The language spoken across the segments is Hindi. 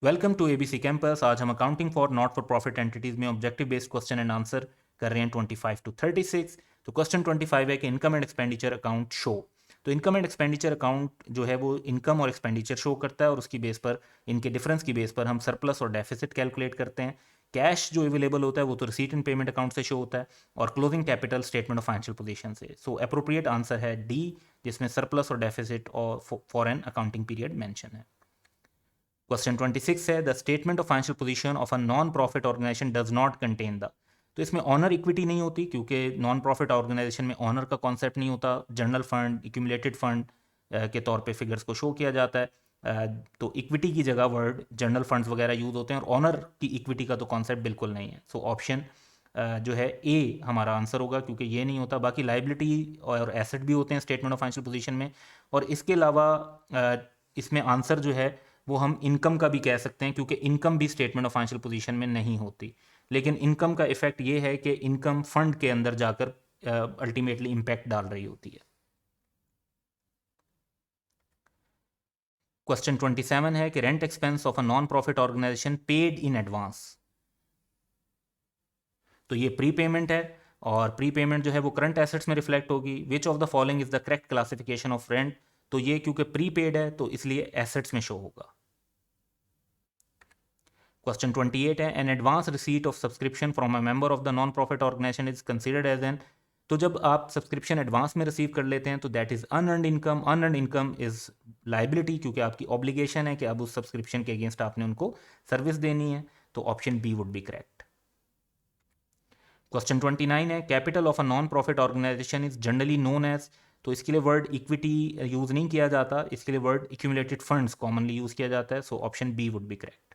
Welcome to ABC campus. आज हम accounting for not for profit entities में objective based question and answer कर रहे हैं 25 टू 36। तो क्वेश्चन 25 है कि income and expenditure account show. तो इनकम एंड एक्सपेंडिचर अकाउंट जो है वो इनकम और एक्सपेंडिचर शो करता है और उसकी बेस पर इनके डिफरेंस की बेस पर हम सरप्लस और डेफिसिट कैलकुलेट करते हैं। कैश जो अवेलेबल होता है वो तो रिसीट एंड पेमेंट अकाउंट से शो होता है और closing capital statement of financial position से। सो अप्रोप्रिएट आंसर है डी, जिसमें सरप्लस और डेफिसिट और for an accounting period mention है। क्वेश्चन 26 है the statement of financial position of a non profit organisation does not contain the. तो इसमें ऑनर इक्विटी नहीं होती क्योंकि नॉन प्रॉफिट ऑर्गेनाइजेशन में ऑनर का कॉन्सेप्ट नहीं होता। जनरल फंड, एक्यूमुलेटेड फंड के तौर पे फिगर्स को शो किया जाता है। तो इक्विटी की जगह वर्ड जनरल फंड्स वगैरह यूज होते हैं और ऑनर की इक्विटी का तो कॉन्सेप्ट बिल्कुल नहीं है। सो ऑप्शन जो है ए हमारा आंसर होगा क्योंकि ये नहीं होता। बाकी लाइबिलिटी और एसेट भी होते हैं स्टेटमेंट ऑफ फाइनेंशियल पोजीशन में। और इसके अलावा इसमें आंसर जो है वो हम इनकम का भी कह सकते हैं क्योंकि इनकम भी स्टेटमेंट ऑफ फाइनेंशियल पोजीशन में नहीं होती। लेकिन इनकम का इफेक्ट ये है कि इनकम फंड के अंदर जाकर अल्टीमेटली इम्पैक्ट डाल रही होती है। क्वेश्चन 27 है कि rent expense of a non profit organisation paid in advance. तो ये प्री पेमेंट है और प्री पेमेंट जो है वो करंट एसेट्स में रिफ्लेक्ट होगी। Which of the following is the correct classification of rent. तो ये क्योंकि प्री पेड है तो इसलिए एसेट्स में शो होगा। क्वेश्चन 28 है an advance receipt of subscription from a member of the non profit organisation is considered as an. तो जब आप सब्सक्रिप्शन एडवांस में रिसीव कर लेते हैं तो that is unearned income. Unearned income is liability क्योंकि आपकी ऑब्लिगेशन है कि अब उस सब्सक्रिप्शन के अगेंस्ट आपने उनको सर्विस देनी है। तो option B would be correct. Question 29 है capital of a non profit organisation is generally known as. तो इसके लिए वर्ड इक्विटी यूज नहीं किया जाता, इसके लिए word accumulated funds commonly use किया जाता है। So option B would be correct.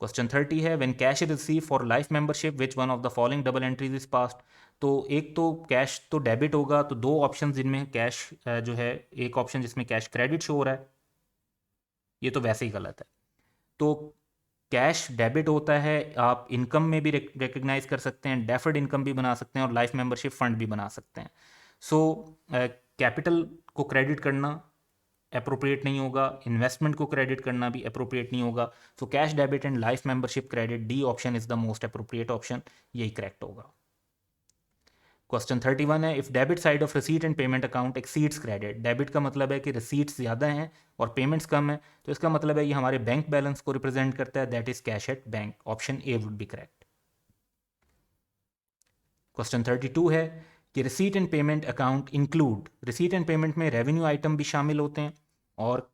Question 30 है when cash is receive for life membership which one of the following double entries is passed. तो एक तो कैश तो डेबिट होगा, तो दो ऑप्शन जिनमें कैश जो है, एक ऑप्शन जिसमें कैश क्रेडिट शो हो रहा है, ये तो वैसे ही गलत है। तो कैश डेबिट होता है, आप इनकम में भी रिकग्नाइज कर सकते हैं, डेफर्ड इनकम भी बना सकते हैं और लाइफ मेंबरशिप फंड भी बना सकते हैं। सो कैपिटल को क्रेडिट करना अप्रोप्रिएट नहीं होगा, इन्वेस्टमेंट को क्रेडिट करना भी अप्रोप्रिएट नहीं होगा। So cash debit and life membership credit, D option is the most appropriate option, यही करेक्ट होगा। क्वेश्चन 31 है if debit side of receipt and payment account exceeds credit. Debit का मतलब है कि रिसीट्स ज़्यादा हैं और पेमेंट्स कम है, तो इसका मतलब है ये हमारे बैंक बैलेंस को रिप्रेजेंट करता है, that is cash at bank. Option A would be correct. Question 32 है कि receipt and payment account include. Receipt and payment में रेवेन्यू आइटम भी शामिल होते हैं और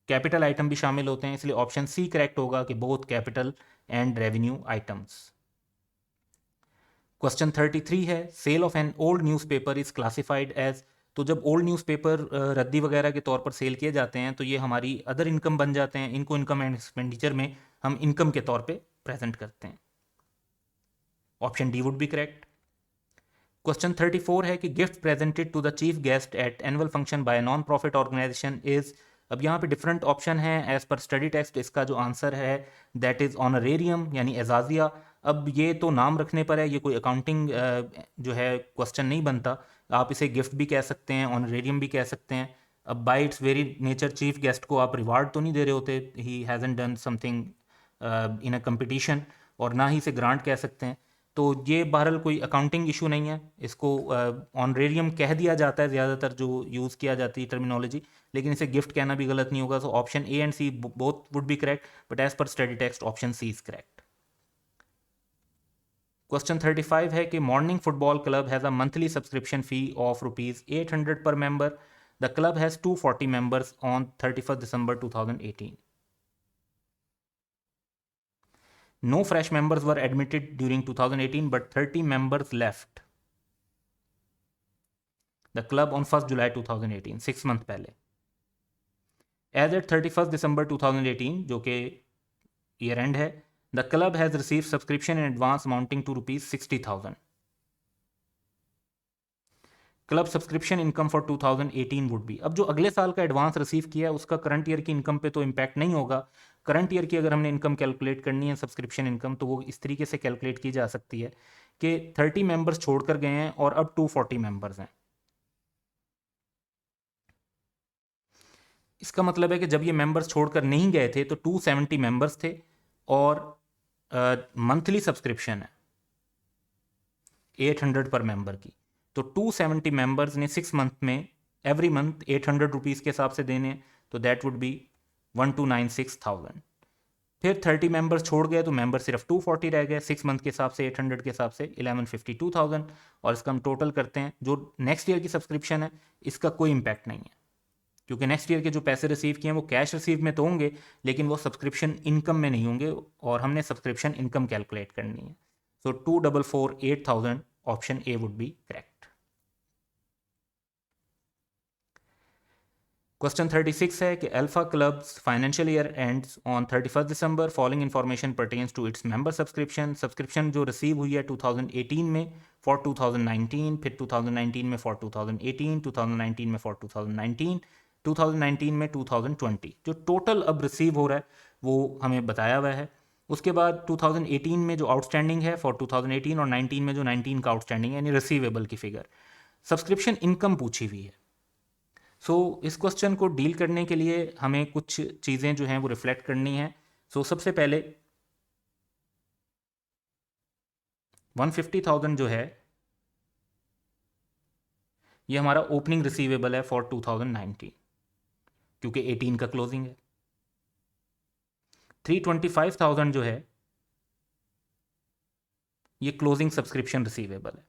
कैपिटल आइटम भी शामिल होते हैं, इसलिए ऑप्शन सी करेक्ट होगा कि both capital and revenue items. Question 33 है sale of an old newspaper is classified as. तो जब ओल्ड न्यूज़पेपर रद्दी वगैरह के तौर पर सेल किए जाते हैं तो ये हमारी अदर इनकम बन जाते हैं, इनको इनकम एंड एक्सपेंडिचर में हम इनकम के तौर पे प्रेजेंट करते हैं। Option D would be correct. Question 34 है कि gift presented to the chief guest at annual function by non profit organisation is. अब यहाँ पे डिफरेंट ऑप्शन है एज पर स्टडी टेक्स्ट। इसका जो आंसर है दैट इज ऑनरेरियम यानी एजाजिया। अब ये तो नाम रखने पर है, ये कोई अकाउंटिंग जो है क्वेश्चन नहीं बनता। आप इसे गिफ्ट भी कह सकते हैं, ऑनरेरियम भी कह सकते हैं। अब bye it's very nature chief guest को आप रिवार्ड तो नहीं दे रहे होते, he hasn't done something in a competition, और ना ही इसे ग्रांट कह सकते हैं। तो ये बहरहाल कोई अकाउंटिंग इशू नहीं है, इसको ऑनरेरियम कह दिया जाता है ज़्यादातर जो यूज़ किया जाती है टर्मिनोलॉजी, लेकिन इसे गिफ्ट कहना भी गलत नहीं होगा। So option A and C both would be correct, but as per study text option C is correct. Question 35 है कि morning football club has a monthly subscription fee of ₹800 per member. The club has 240 members on 31st December 2018. No fresh members were admitted during 2018, but 30 members left the club on 1st July 2018, 6 month पहले। As at 31st December 2018, जो कि ईयर एंड है, the club has receive subscription in advance amounting to ₹60,000। Club subscription income for 2018 would be. अब जो अगले साल का एडवांस रिसीव किया है उसका करंट ईयर की इनकम पे तो इम्पैक्ट नहीं होगा। करंट ईयर की अगर हमने इनकम कैलकुलेट करनी है सब्सक्रिप्शन इनकम, तो वो इस तरीके से कैलकुलेट की जा सकती है कि 30 मेंबर्स छोड़कर गए हैं और अब 240 मेंबर्स हैं। इसका मतलब है कि जब ये मेंबर्स छोड़कर नहीं गए थे तो 270 मेंबर्स थे और मंथली सब्सक्रिप्शन है 800 पर मेंबर की। तो 270 मेंबर्स ने 6 मंथ में एवरी मंथ 800 रुपीज़ के हिसाब से देने, तो दैट वुड बी 1296,000। फिर 30 मेंबर्स छोड़ गए तो मेंबर सिर्फ 240 रह गए, 6 मंथ के हिसाब से 800 के हिसाब से 1152,000। और इसका हम टोटल करते हैं, जो नेक्स्ट ईयर की सब्सक्रिप्शन है इसका कोई इम्पैक्ट नहीं है, क्योंकि नेक्स्ट ईयर के जो पैसे रिसीव किए हैं वो कैश रिसीव में तो होंगे लेकिन वो सब्सक्रिप्शन इनकम में नहीं होंगे, और हमने सब्सक्रिप्शन इनकम कैलकुलेट करनी है। So 2,448,000 option A would be correct. Question 36 है कि Alpha club's financial year ends on 31 December, following information pertains to its member subscription. Subscription जो रिसीव हुई है 2018 में फॉर 2019, फिर 2019 में फॉर 2018, 2019 में फॉर 2019, 2019 में 2020, जो टोटल अब रिसीव हो रहा है वो हमें बताया हुआ है। उसके बाद 2018 में जो आउटस्टैंडिंग है फॉर 2018 और 19 में जो 19 का आउटस्टैंडिंग है यानी रिसीवेबल की फिगर, सब्सक्रिप्शन इनकम पूछी हुई है। सो इस क्वेश्चन को डील करने के लिए हमें कुछ चीज़ें जो हैं वो रिफ्लेक्ट करनी है। सबसे पहले 150,000 जो है ये हमारा ओपनिंग रिसीवेबल है फॉर 2019 क्योंकि 18 का क्लोजिंग है। 325,000 जो है ये क्लोजिंग सब्सक्रिप्शन रिसीवेबल है।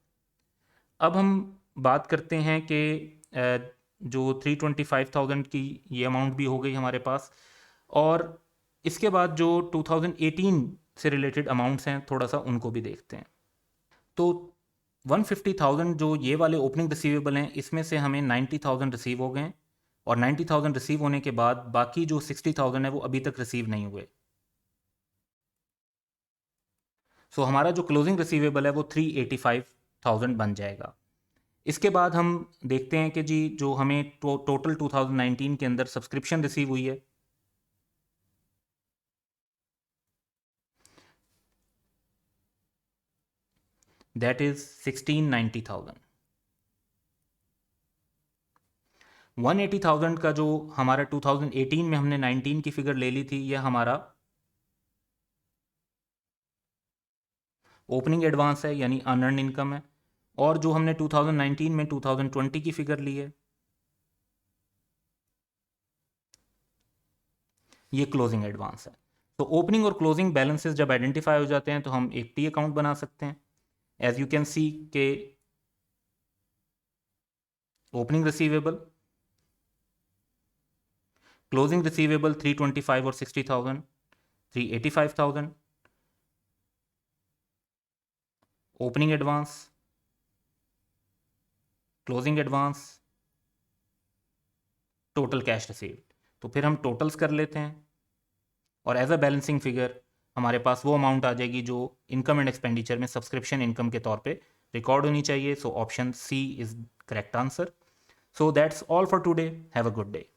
अब हम बात करते हैं कि जो 325,000 की ये अमाउंट भी हो गई हमारे पास, और इसके बाद जो 2018 से रिलेटेड अमाउंट्स हैं थोड़ा सा उनको भी देखते हैं। तो 150,000 जो ये वाले ओपनिंग रिसीवेबल हैं इसमें से हमें 90,000 रिसीव हो गए, और 90,000 रिसीव होने के बाद बाकी जो 60,000 है वो अभी तक रिसीव नहीं हुए। हमारा जो क्लोजिंग रिसीवेबल है वो 385,000 बन जाएगा। इसके बाद हम देखते हैं कि जी जो हमें टोटल 2019 के अंदर सब्सक्रिप्शन रिसीव हुई है, दैट इज 1690,000। 180,000 का जो हमारा 2018 में हमने 19 की फिगर ले ली थी, यह हमारा ओपनिंग एडवांस है यानी अनअर्न इनकम है, और जो हमने 2019 में 2020 की फिगर ली है ये क्लोजिंग एडवांस है। तो ओपनिंग और क्लोजिंग बैलेंसेस जब आइडेंटिफाई हो जाते हैं तो हम एक टी अकाउंट बना सकते हैं। एज यू कैन सी के ओपनिंग रिसीवेबल, क्लोजिंग रिसीवेबल 325 और 60,000, 385,000, opening advance, closing advance, total cash received. तो फिर हम टोटल्स कर लेते हैं और एज अ बैलेंसिंग फिगर हमारे पास वो अमाउंट आ जाएगी जो इनकम एंड एक्सपेंडिचर में सब्सक्रिप्शन इनकम के तौर पे रिकॉर्ड होनी चाहिए। So option C is correct answer. So that's all for today. Have a good day.